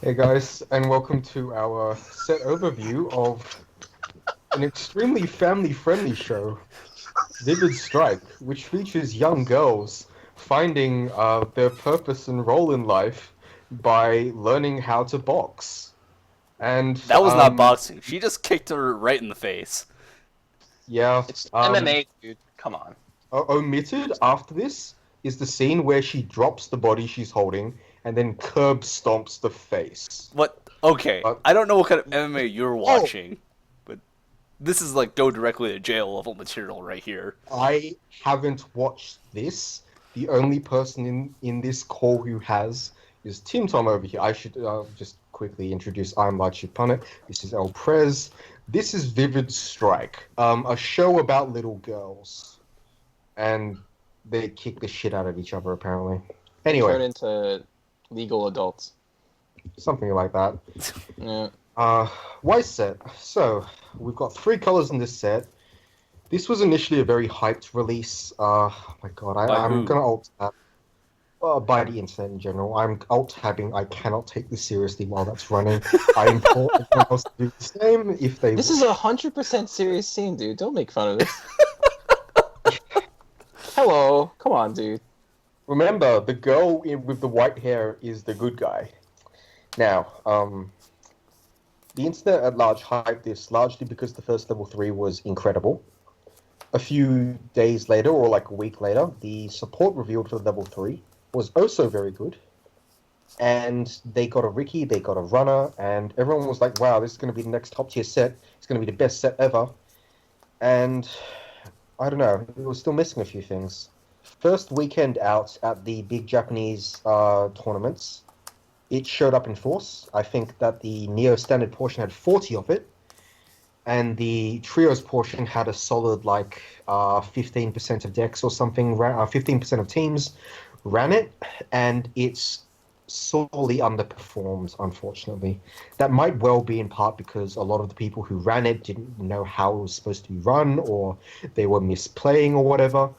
Hey guys, and welcome to our set overview of an extremely family-friendly show, Vivid Strike, which features young girls finding their purpose and role in life by learning how to box. And That was not boxing. She just kicked her right in the face. yeah, It's um, MMA, dude. Come on. omitted after this is the scene where she drops the body she's holding and then curb stomps the face. What? Okay, But I don't know what kind of MMA you're oh, watching, but this is like go directly to jail level material right here. I haven't watched this. The only person in this call who has is Tim Tom over here. I should just quickly introduce. I'm Lachie Punnett. This is El Prez. This is Vivid Strike, a show about little girls, and they kick the shit out of each other apparently. They Anyway, turn into legal adults. something like that. Yeah. Uh, Weiss set. So we've got three colors in this set. This was initially a very hyped release. Oh my god, By I'm who? gonna alt tab. By the internet in general. I'm alt tabbing. I cannot take this seriously while that's running. I implore everyone else to do the same if they This is wish. 100% serious scene, dude. Don't make fun of this. Hello. Come on, dude. Remember, the girl with the white hair is the good guy. Now, the internet at large hyped this largely because the first level 3 was incredible. A few days later, or like a week later, the support revealed for level 3 was also very good. And they got a Ricky, they got a runner, and everyone was like, wow, this is going to be the next top tier set. It's going to be the best set ever. And I don't know, it was still missing a few things. First weekend out at the big Japanese tournaments, it showed up in force. I think that the Neo Standard portion had 40 of it, and the Trios portion had a solid 15% of decks or something, 15% of teams ran it, and it's sorely underperformed, unfortunately. That might well be in part because a lot of the people who ran it didn't know how it was supposed to be run, or they were misplaying or whatever.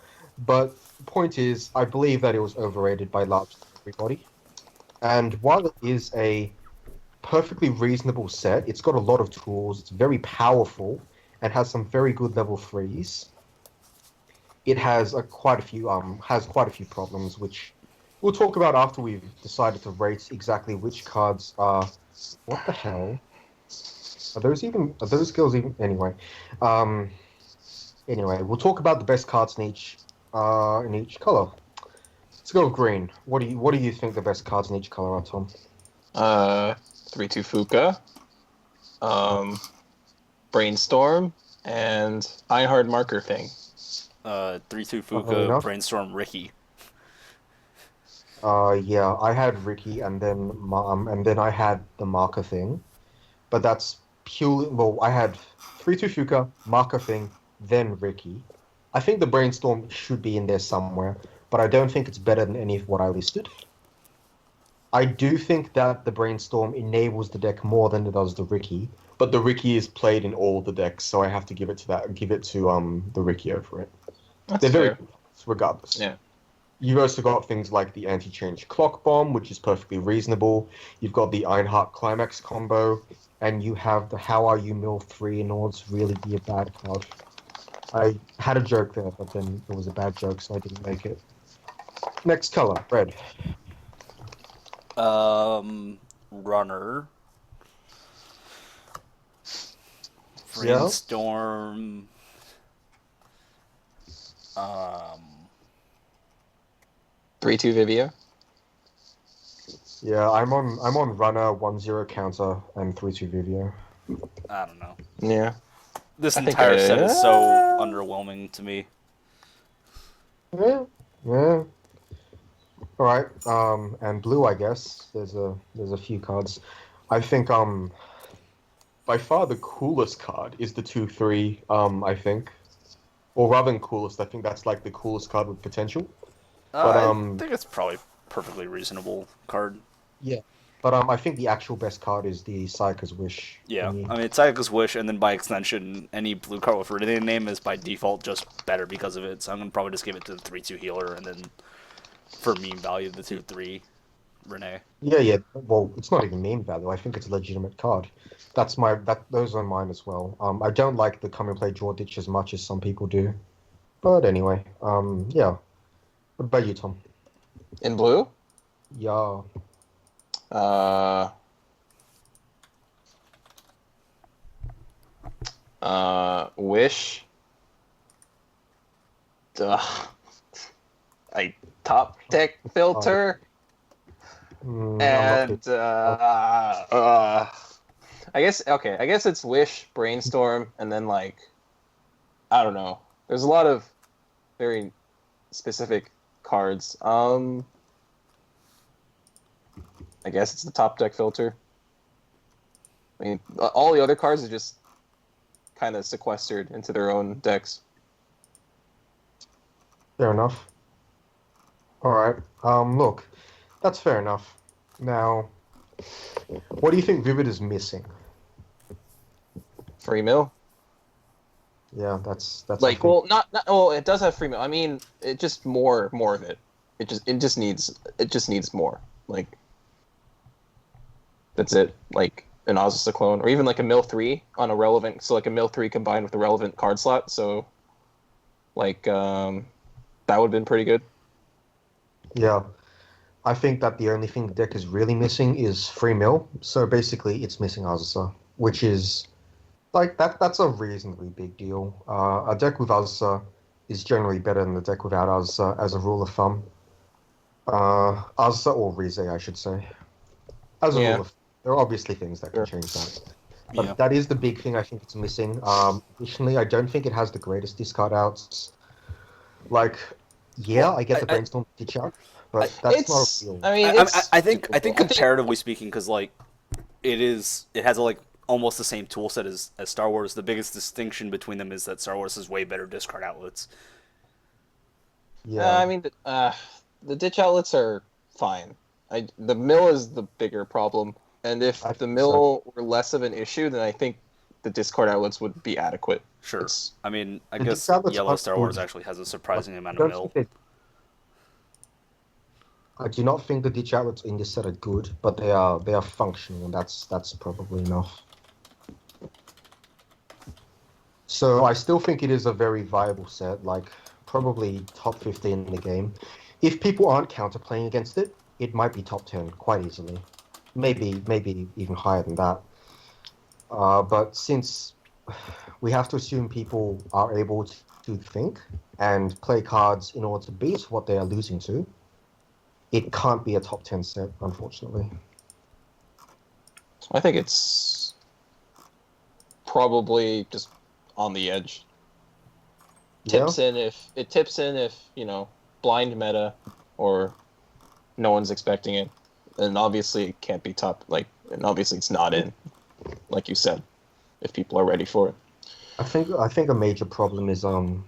But the point is, I believe that it was overrated by largely everybody. And while it is a perfectly reasonable set, it's got a lot of tools, it's very powerful, and has some very good level threes. It has quite a few problems, which we'll talk about after we've decided to rate exactly which cards are. What the hell? Are those skills even anyway? Um, anyway, we'll talk about the best cards in each color. Let's go with green. What do you think the best cards in each color are, Tom? 3-2 Fuka, um, Brainstorm, and Einhard Marker thing. 3-2 Funnily Fuka, enough. Brainstorm, Ricky. Yeah, I had Ricky and then I had the marker thing, but that's purely well, I had 3-2 Fuka, marker thing, then Ricky. I think the brainstorm should be in there somewhere, but I don't think it's better than any of what I listed. I do think that the brainstorm enables the deck more than it does the Ricky, but the Ricky is played in all the decks, so I have to give it to the Ricky over it. That's They're very fair. good, regardless. Yeah. You've also got things like the anti-change clock bomb, which is perfectly reasonable. You've got the Einhardt climax combo, and you have the How Are You Mill 3 in order to really be a bad card. I had a joke there, but then it was a bad joke, so I didn't make it. Next color, red. Runner, Yeah, Brainstorm. Um, 3-2 Vivia. yeah. I'm on runner 1-0 counter and 3-2 Vivio. I don't know. Yeah. This I think entire set is so underwhelming to me. Yeah, yeah. All right. And blue, I guess. There's a few cards. I think by far the coolest card is the 2-3. I think, or rather than coolest, I think that's like the coolest card with potential. But I think it's probably perfectly reasonable card. yeah. But I think the actual best card is the Sayaka's Wish Yeah, thingy. I mean, it's Sayaka's Wish, and then by extension, any blue card with Viridian name is by default just better because of it. So I'm gonna probably just give it to the 3-2 healer, and then for meme value, the 2-3 Renee. Yeah. Well, it's not even meme value. I think it's a legitimate card. Those are mine as well. I don't like the come and play draw ditch as much as some people do. But anyway, yeah. What about you, Tom? In blue, Yeah. uh, Wish, uh, a top deck filter, I'm not too. and I guess okay. I guess it's Wish, Brainstorm, and then like I don't know. There's a lot of very specific cards. I guess it's the top deck filter. I mean, all the other cards are just kind of sequestered into their own decks. Fair enough. All right. Look, that's fair enough. Now, what do you think Vivid is missing? Free mill. Yeah, that's I Like, think- well, not well. It does have free mill. I mean, it just more of it. It just needs more. Like, that's it. Like an Ozzy clone, or even like a mill 3 on a relevant. So like a mill 3 combined with a relevant card slot. So, like, that would have been pretty good. Yeah. I think that the only thing the deck is really missing is free mill. So basically, it's missing Azusa, which is like that's a reasonably big deal. A deck with Azusa is generally better than the deck without Azusa, as a rule of thumb. Azusa or Rize, I should say. As a Yeah. rule of, there are obviously things that can Sure. change that. But Yeah. that is the big thing I think it's missing. Additionally, I don't think it has the greatest discard outs. Like, yeah, Well, I get the I- brainstorm ditch out, but that's not real. I mean, I it's. think doable. comparatively speaking, because like it has like almost the same tool set as Star Wars. The biggest distinction between them is that Star Wars has way better discard outlets. Yeah. I mean, the ditch outlets are fine. The mill is the bigger problem, and if I the think mill were less of an issue, then I think the discard outlets would be adequate. Sure. It's- I mean, I The guess discard outlets Yellow aren't Star Wars good. actually has a surprising amount I of don't mill. think I do not think the ditch outlets in this set are good, but they are functional, and that's probably enough. So I still think it is a very viable set, like probably top 15 in the game. If people aren't counterplaying against it, it might be top 10 quite easily. Maybe even higher than that. But since we have to assume people are able to think and play cards in order to beat what they are losing to, it can't be a top 10 set, unfortunately. I think it's probably just on the edge. Tips in if blind meta or no one's expecting it, and obviously it can't be top. And obviously it's not in, like you said, if people are ready for it. I think a major problem is what am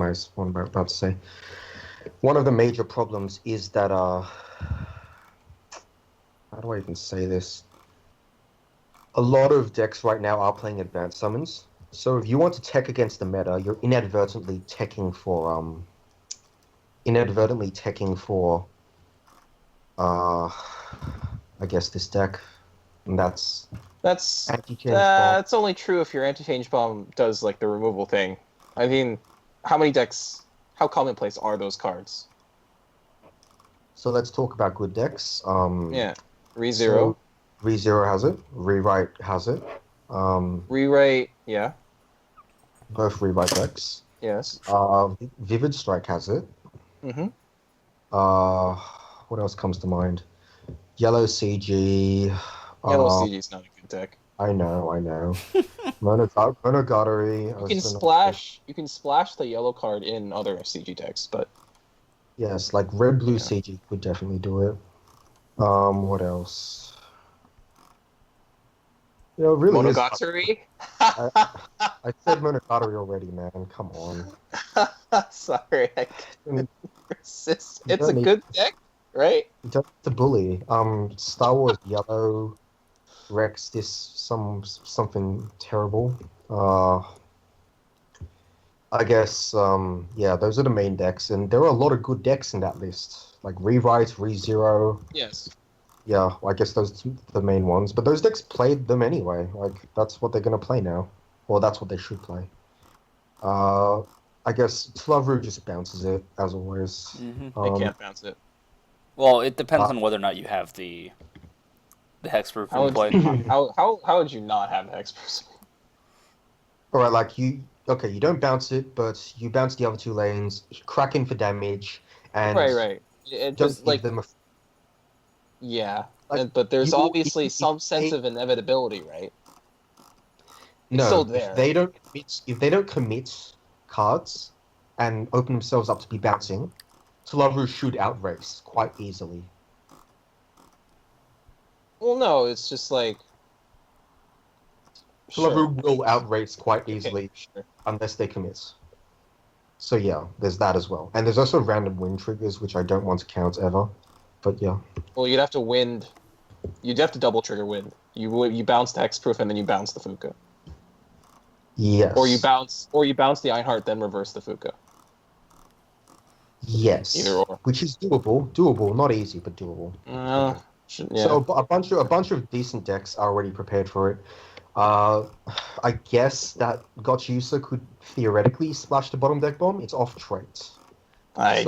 I about to say? One of the major problems is that how do I even say this? A lot of decks right now are playing advanced summons. So if you want to tech against the meta, you're inadvertently teching for I guess this deck. And that's That's anti-change bomb. that's only true if your anti-change bomb does like the removal thing. I mean, how commonplace are those cards? So let's talk about good decks. Yeah, So ReZero, ReZero has it, Rewrite has it. Rewrite, yeah, Both Rewrite decks. yes. Vivid Strike has it. Mm-hmm. What else comes to mind? Yellow CG. Yellow Uh, CG is not a good deck. I know. Monogatari. You can splash the yellow card in other CG decks, but Yes, like red blue Yeah. CG would definitely do it. What else? You know, it really is. Monogatari. I said Monogatari already, man. Come on. Sorry, I And couldn't resist. You It's a don't need- good deck, right? Don't the bully. Star Wars Yellow Rex something terrible. I guess, yeah, those are the main decks, and there are a lot of good decks in that list, like Rewrite, ReZero. Yes. Yeah, I guess those two are the main ones. But those decks played them anyway. Like that's what they're gonna play now, or that's what they should play. Uh, I guess Slavru just bounces it as always. Hmm. They Um, can't bounce it. Well, it depends uh, on whether or not you have the hexproof How in would play. you not? How would you not have Hexproof? all right, like okay, you don't bounce it, but you bounce the other two lanes, crack in for damage, and Right, right. It don't just give like them a yeah, like. but there's You obviously some sense of inevitability, right? It's still no, there. if they don't commit cards and open themselves up to be bouncing, Slavru should outrace quite easily. Well, no, it's just like sure. Slavru will outrace quite Okay, easily sure. unless they commit. So yeah, there's that as well. And there's also random win triggers, which I don't want to count ever. But yeah. Well, you'd have to wind. You'd have to double trigger wind. You bounce the Hexproof and then you bounce the Fuka, Yes. or you bounce the Einhart then reverse the Fuka. Yes. Either or. Which is doable. Doable. Not easy, but doable. Yeah. So a bunch of decent decks are already prepared for it. I guess that Gotchusa could theoretically splash the bottom deck bomb. It's off trait. I.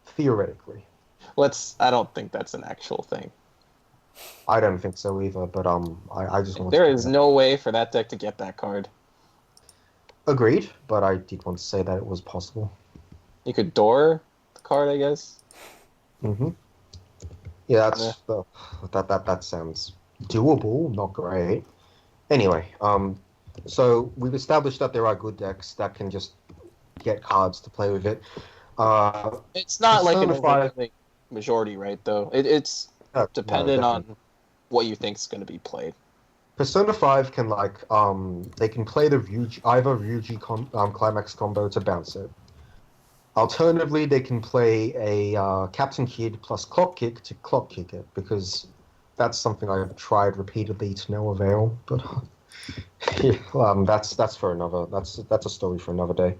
Theoretically. I don't think that's an actual thing. I don't think so either, but I just want There to is no way for that deck to get that card. agreed, but I did want to say that it was possible. You could door the card, I guess. Mm-hmm. Yeah, that sounds doable, not great. Anyway, so we've established that there are good decks that can just get cards to play with it. It's not like an Persona 5 overwhelming majority, right? Though it's no, dependent definitely. on what you think is going to be played. Persona 5 can they can play the either Ryuji climax combo to bounce it. Alternatively, they can play a Captain Kid plus Clock Kick to Clock Kick it, because that's something I've tried repeatedly to no avail. But yeah, that's for another. That's a story for another day.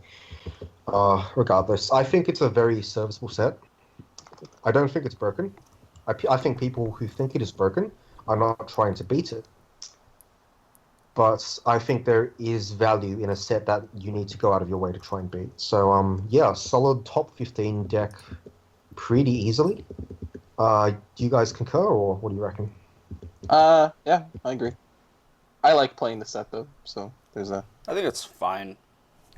Regardless, I think it's a very serviceable set. I don't think it's broken. I think people who think it is broken are not trying to beat it. But I think there is value in a set that you need to go out of your way to try and beat. So, yeah, solid top 15 deck pretty easily. Do you guys concur, or what do you reckon? Yeah, I agree. I like playing the set though, so there's a. I think it's fine.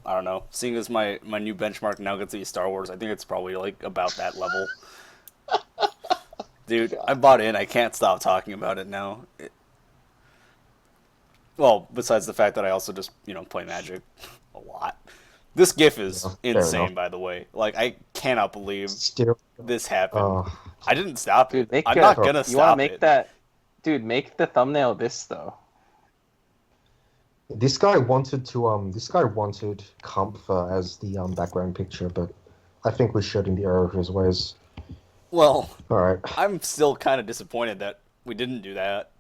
I don't know. Seeing as my new benchmark now gets to be Star Wars, I think it's probably like about that level. Dude, I bought in. I can't stop talking about it now. Well, besides the fact that I also just, play Magic a lot. This GIF is Yeah, fair insane, enough. by the way. Like, I cannot believe Still, this happened. uh, I didn't stop it. Dude, make I'm not a- gonna you want to stop make it. that, dude? Make the thumbnail this though. this guy wanted Comfort as the background picture, but I think we showed him the error of his ways. Well, All right. I'm still kind of disappointed that we didn't do that.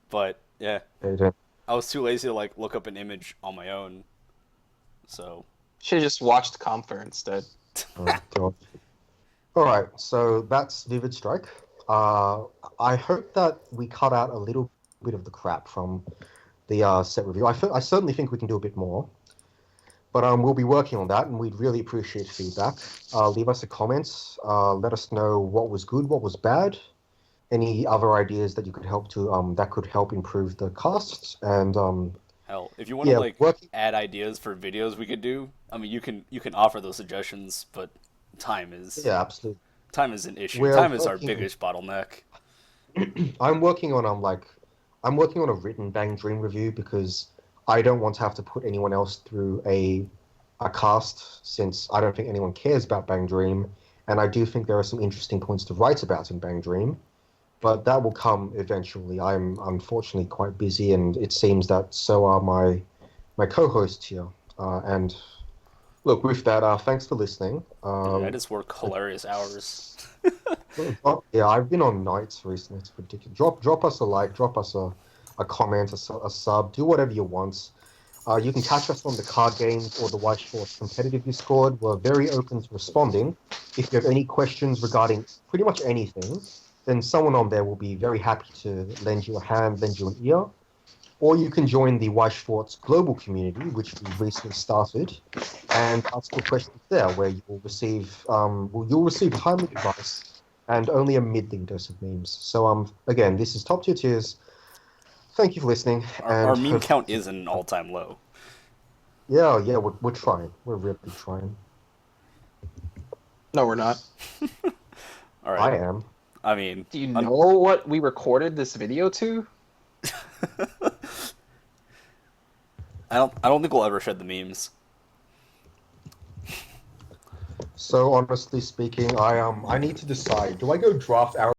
But, yeah. Okay, I was too lazy to, look up an image on my own. So, Should have just watched Comfer instead. oh, God. All right, so that's Vivid Strike. I hope that we cut out a little bit of the crap from the set review. I certainly think we can do a bit more, but we'll be working on that, and we'd really appreciate feedback. Leave us a comment. Let us know what was good, what was bad, any other ideas that you could help to that could help improve the cast, and hell, if you want to, working. add ideas for videos we could do, I mean, you can offer those suggestions, but time is Yeah, absolutely. time is an issue. We're Time is our working- biggest bottleneck. I'm working on I'm working on a written Bang Dream review because I don't want to have to put anyone else through a cast, since I don't think anyone cares about Bang Dream, and I do think there are some interesting points to write about in Bang Dream, but that will come eventually. I'm unfortunately quite busy, and it seems that so are my co-hosts here. And look, with that, thanks for listening. Dude, I just work hilarious hours. Yeah, I've been on nights recently. It's ridiculous. Drop us a like, drop us a comment, a sub, do whatever you want. You can catch us on the Card Games or the Weiss Schwarz competitive Discord. We're very open to responding. If you have any questions regarding pretty much anything, then someone on there will be very happy to lend you a hand, lend you an ear. Or you can join the Weiss Schwarz global community, which we recently started, and ask your questions there, where you'll receive timely advice and only a mid-thing dose of memes. So again, this is Top Tier Tears. Thank you for listening. Our meme count is an all-time low. Yeah, we're trying. We're really trying. No, we're not. All right. I am. I mean, Do you know what we recorded this video to? I don't think we'll ever shed the memes. So honestly speaking, I need to decide. Do I go draft our